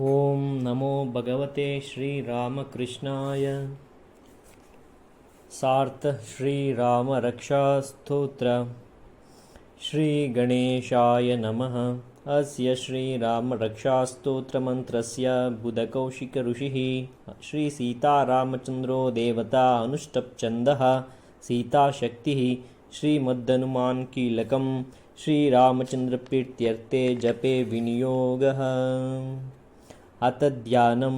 ॐ नमो भगवते श्रीरामकृष्णाय। सार्थ श्रीरामरक्षास्तोत्र। श्रीगणेशाय नमः। अस्य श्रीरामरक्षास्तोत्रमन्त्रस्य बुधकौशिकऋषिः श्रीसीतारामचन्द्रो देवता अनुष्टप्छन्दः सीताशक्तिः श्रीमदनुमान् कीलकं श्रीरामचन्द्रप्रीत्यर्थे जपे विनियोगः। अथ ध्यानं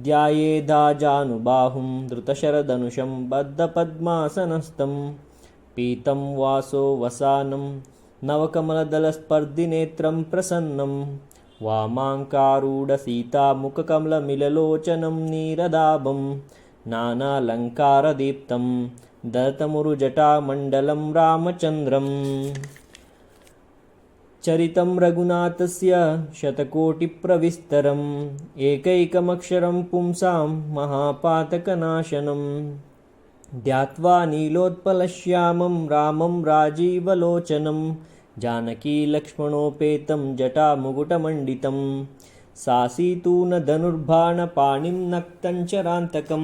ध्यायेदाजानुबाहुं धृतशरधनुषं बद्धपद्मासनस्थं पीतं वासो वसानं नवकमलदलस्पर्धिनेत्रं प्रसन्नं वामाङ्कारूढसीतामुखकमलमिललोचनं नीरदाभं नानालङ्कारदीप्तं दत्तमुरुजटामण्डलं रामचन्द्रम्। चरितं रघुनाथस्य शतकोटिप्रविस्तरम् एकैकमक्षरं पुंसां महापातकनाशनं ध्यात्वा नीलोत्पलश्यामं रामं राजीवलोचनं जानकीलक्ष्मणोपेतं जटामुकुटमण्डितं सासीतूनधनुर्बाणपाणिं नक्तञ्चरान्तकं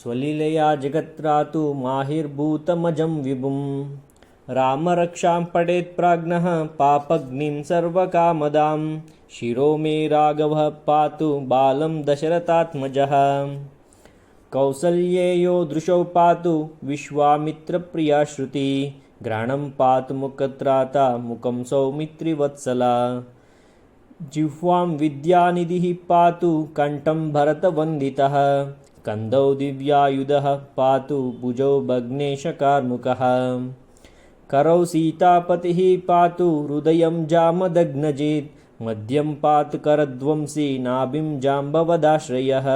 स्वलीलया जगत्रातु माहिर्भूतमजं विभुम्। रामरक्षां पठेत् प्राज्ञः पापग्निं सर्वकामदां शिरो मे राघवः पातु बालं दशरथात्मजः कौसल्येयो दृशौ पातु विश्वामित्रप्रिया श्रुति घ्राणं पातु मुखत्राता मुखं सौमित्रिवत्सला जिह्वां विद्यानिधिः पातु कण्ठं भरतवन्दितः कन्दौ दिव्यायुधः पातु भुजौ भग्नेशकार्मुकः करौ सीतापतिः पातु हृदयं जामदग्नजित् मध्यं पातु करध्वंसी नाभिं जाम्बवदाश्रयः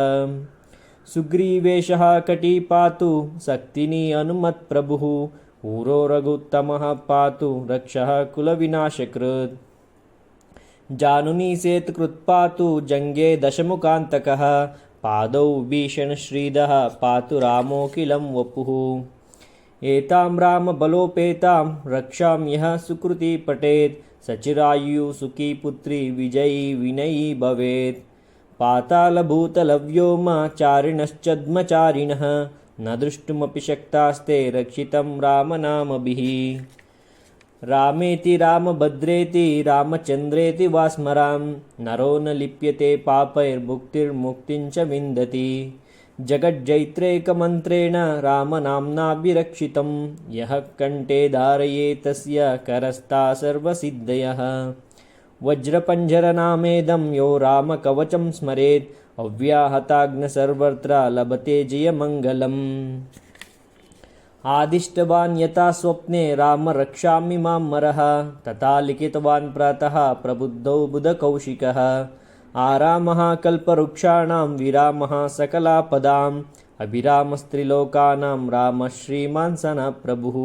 सुग्रीवेशः कटी पातु शक्तिनी हनुमत्प्रभुः ऊरो रघुत्तमः पातु रक्षः कुलविनाशकृत् जानुनी सेतुकृत् पातु जङ्गे दशमुखान्तकः पादौ भीषणश्रीदः पातु रामोऽखिलं वपुः एतां रामबलोपेतां रक्षां यः सुकृती पठेत् सचिरायुः सुखी पुत्री विजयी विनयी भवेत् पातालभूतलव्योमचारिणश्चद्मचारिणः न द्रष्टुमपि शक्तास्ते रक्षितं रामनामभिः रामेति रामभद्रेति रामचन्द्रेति वा स्मरां नरो न लिप्यते पापैर्मुक्तिर्मुक्तिं च विन्दति जगज्जैत्रेकमन्त्रेण रामनाम्नाभिरक्षितं यः कण्ठे धारयेत् तस्य करस्था सर्वसिद्धयः वज्रपञ्जरनामेदं यो रामकवचं स्मरेत् अव्याहताग्निसर्वत्र लभते जयमङ्गलम् आदिष्टवान् यथा स्वप्ने राम रक्षामि मां मरः तथा लिखितवान् प्रातः प्रबुद्धौ बुधकौशिकः आरामः कल्पवृक्षाणां विरामः सकलापदाम् अभिरामस्त्रिलोकानां रामः श्रीमान् सनः प्रभुः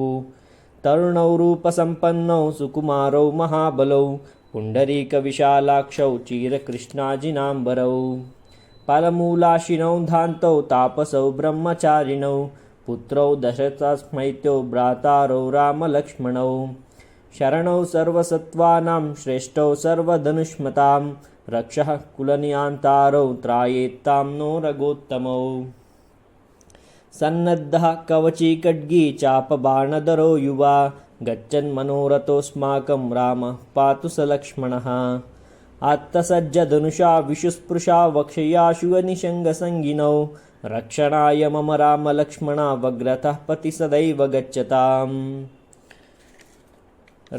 तरुणौ रूपसम्पन्नौ सुकुमारौ महाबलौ पुण्डरीकविशालाक्षौ चिरकृष्णाजिनाम्बरौ फलमूलाशिनौ धान्तौ तापसौ ब्रह्मचारिणौ पुत्रौ दशरथस्मैत्यो भ्रातारौ रामलक्ष्मणौ शरणौ सर्वसत्त्वानां श्रेष्ठौ सर्वधनुष्मतां रक्षः कुलनियान्तारौ त्रायेत्तां नो रघोत्तमौ सन्नद्धः कवची खड्गी चापबाणधरो युवा गच्छन् मनोरथोऽस्माकं रामः पातु स लक्ष्मणः आत्तसज्जधनुषा विशुस्पृशा वक्षयाशुवनिषङ्गसङ्गिनौ रक्षणाय मम रामलक्ष्मणा वग्रतः पति सदैव गच्छताम्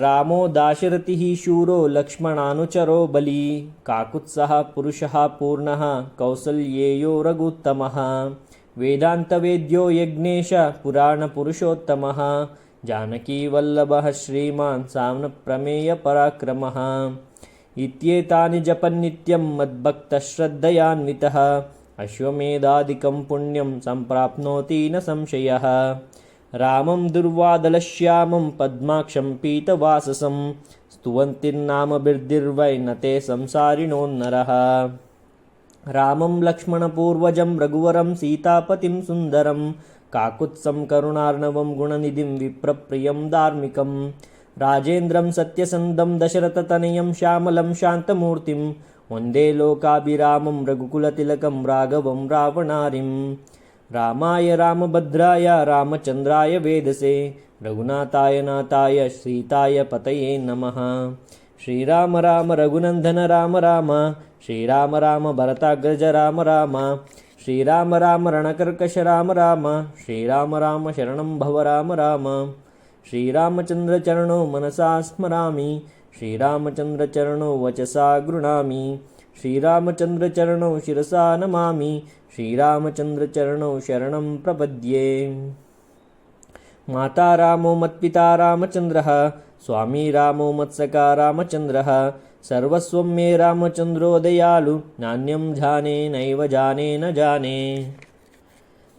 रामो दाशरथिः शूरो लक्ष्मणानुचरो बली काकुत्सः पुरुषः पूर्णः कौसल्येयो रघुत्तमः वेदान्तवेद्यो यज्ञेश पुराणपुरुषोत्तमः जानकीवल्लभः श्रीमान् साम्नप्रमेयपराक्रमः इत्येतानि जपन्नित्यं मद्भक्तश्रद्धयान्वितः अश्वमेधादिकं पुण्यं सम्प्राप्नोति न संशयः रामं दुर्वादलश्यामं पद्माक्षं पीतवाससं स्तुवन्तिर्नामभिर्दिर्वै न ते संसारिणोन्नरः रामं लक्ष्मणपूर्वजं रघुवरं सीतापतिं सुन्दरं काकुत्सं करुणार्णवं गुणनिधिं विप्रप्रियं धार्मिकं राजेन्द्रं सत्यसन्धं दशरथतनयं श्यामलं शान्तमूर्तिं वन्दे लोकाभिरामं रघुकुलतिलकं राघवं रावणारिं रामाय रामभद्राय रामचन्द्राय वेदसे रघुनाथाय नाथाय सीताय पतये नमः। श्रीराम राम रघुनन्दन राम राम श्रीराम राम भरताग्रज राम राम श्रीराम राम रणकर्कश राम राम श्रीराम राम शरणं भव राम राम श्रीरामचन्द्रचरणो मनसा स्मरामि श्रीरामचन्द्रचरणो वचसा गृह्णामि श्रीरामचन्द्रचरणो शिरसा नमामि श्रीरामचन्द्रचरणो शरणं प्रपद्ये। माता रामो मत्पिता रामचन्द्रः स्वामी रामो मत्सखा रामचन्द्रः सर्वस्वं मे रामचन्द्रो दयालु नान्यं जाने नैव जाने न जाने।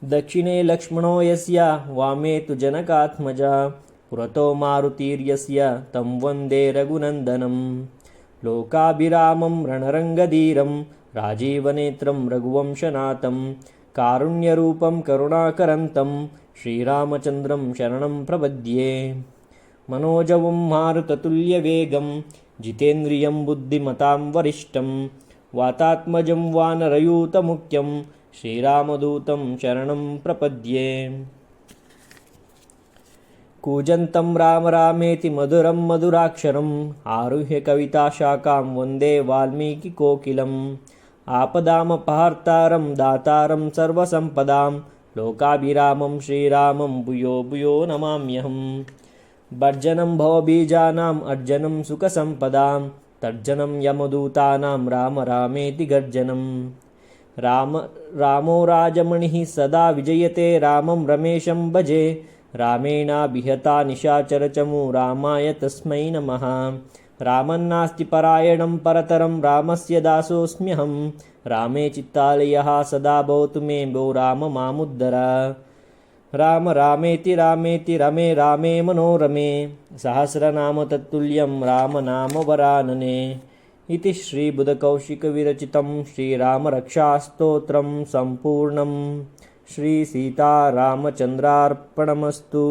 दक्षिणे लक्ष्मणो यस्य वामे तु जनकात्मजा पुरतो मारुतिर्यस्य तं वन्दे रघुनन्दनं लोकाभिरामं रणरङ्गधीरं राजीवनेत्रं रघुवंशनाथं कारुण्यरूपं करुणाकरन्तं श्रीरामचन्द्रं शरणं प्रपद्ये। मनोजवं मारुततुल्यवेगं जितेन्द्रियं बुद्धिमतां वरिष्ठं वातात्मजं वानरयूतमुख्यं श्रीरामदूतं शरणं प्रपद्ये। कूजन्तं राम रामेति मधुरं मधुराक्षरम् आरुह्य कविताशाखां वन्दे वाल्मीकिकोकिलम् आपदामपहर्तारं दातारं सर्वसम्पदां लोकाभिरामं श्रीरामं भूयो भूयो नमाम्यहम्। भर्जनं भवबीजानाम् अर्जनं सुखसम्पदां तर्जनं यमदूतानां राम रामेति गर्जनं। रामो राजमणिः सदा विजयते रामं रमेशं भजे रामेणाभिहता निशाचरचमू रामाय तस्मै नमः। रामन्नास्ति परायणं परतरं रामस्य दासोऽस्म्यहं रामे चित्तालयः सदा भवतु मे भो राम मामुद्धर। राम रामेति रामेति रमे रामे मनोरमे सहस्रनाम तत्तुल्यं रामनाम वरानने। इति श्रीबुधकौशिकविरचितं श्रीरामरक्षास्तोत्रं सम्पूर्णं। श्रीसीतारामचन्द्रार्पणमस्तु।